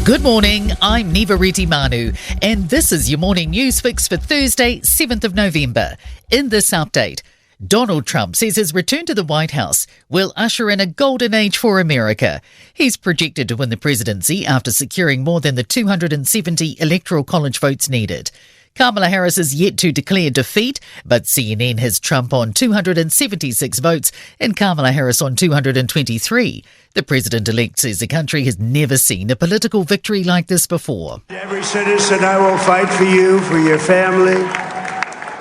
Good morning, I'm Neva Manu, and this is your morning news fix for Thursday, 7th of November. In this update, Donald Trump says his return to the White House will usher in a golden age for America. He's projected to win the presidency after securing more than the 270 electoral college votes needed. Kamala Harris is yet to declare defeat, but CNN has Trump on 276 votes and Kamala Harris on 223. The president-elect says the country has never seen a political victory like this before. Every citizen, I will fight for you, for your family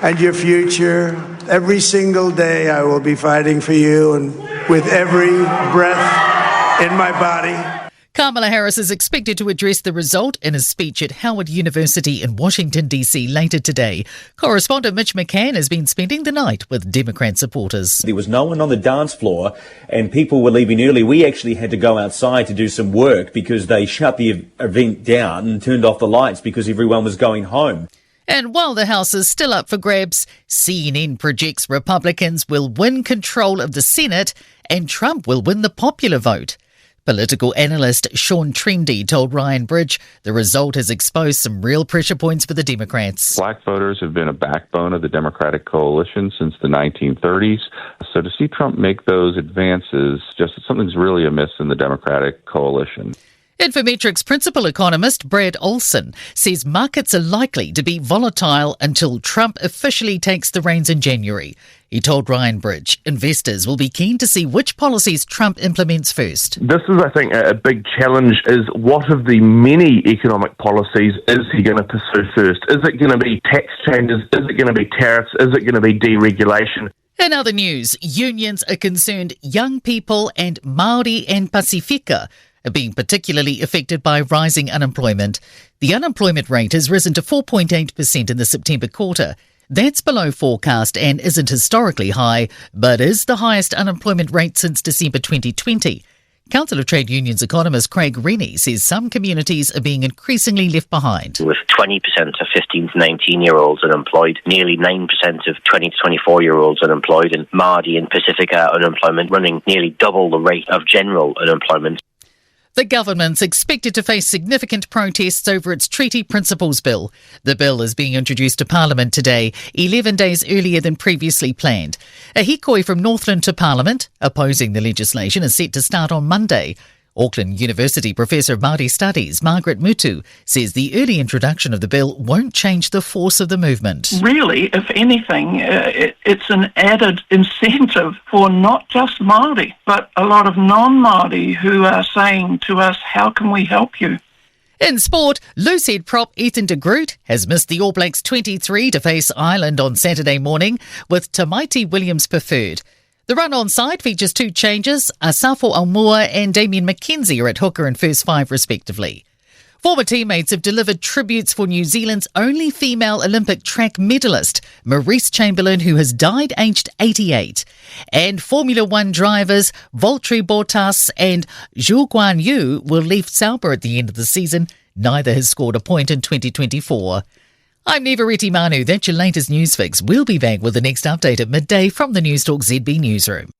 and your future. Every single day I will be fighting for you, and with every breath in my body. Kamala Harris is expected to address the result in a speech at Howard University in Washington, D.C. later today. Correspondent Mitch McCann has been spending the night with Democrat supporters. There was no one on the dance floor and people were leaving early. We actually had to go outside to do some work because they shut the event down and turned off the lights because everyone was going home. And while the House is still up for grabs, CNN projects Republicans will win control of the Senate and Trump will win the popular vote. Political analyst Sean Trendy told Ryan Bridge the result has exposed some real pressure points for the Democrats. Black voters have been a backbone of the Democratic coalition since the 1930s. So to see Trump make those advances, just something's really amiss in the Democratic coalition. Infometrics principal economist Brad Olson says markets are likely to be volatile until Trump officially takes the reins in January. He told Ryan Bridge investors will be keen to see which policies Trump implements first. This is, I think, a big challenge is what of the many economic policies is he going to pursue first? Is it going to be tax changes? Is it going to be tariffs? Is it going to be deregulation? In other news, unions are concerned young people and Māori and Pasifika are being particularly affected by rising unemployment. The unemployment rate has risen to 4.8% in the September quarter. That's below forecast and isn't historically high, but is the highest unemployment rate since December 2020. Council of Trade Unions economist Craig Rennie says some communities are being increasingly left behind. With 20% of 15 to 19-year-olds unemployed, nearly 9% of 20 to 24-year-olds unemployed, and Māori and Pacifica unemployment running nearly double the rate of general unemployment. The government's expected to face significant protests over its Treaty Principles Bill. The bill is being introduced to Parliament today, 11 days earlier than previously planned. A hikoi from Northland to Parliament opposing the legislation is set to start on Monday. Auckland University Professor of Māori Studies, Margaret Mutu, says the early introduction of the bill won't change the force of the movement. Really, if anything, it's an added incentive for not just Māori, but a lot of non-Māori who are saying to us, how can we help you? In sport, loosehead prop Ethan de Groot has missed the All Blacks 23 to face Ireland on Saturday morning, with Tamaiti Williams preferred. The run on side features two changes. Asafo Aumua and Damien McKenzie are at hooker and first five respectively. Former teammates have delivered tributes for New Zealand's only female Olympic track medalist, Maurice Chamberlain, who has died aged 88. And Formula One drivers Valtteri Bottas and Zhou Guan Yu will leave Sauber at the end of the season. Neither has scored a point in 2024. I'm Neva Manu. That's your latest news fix. We'll be back with the next update at midday from the Newstalk ZB newsroom.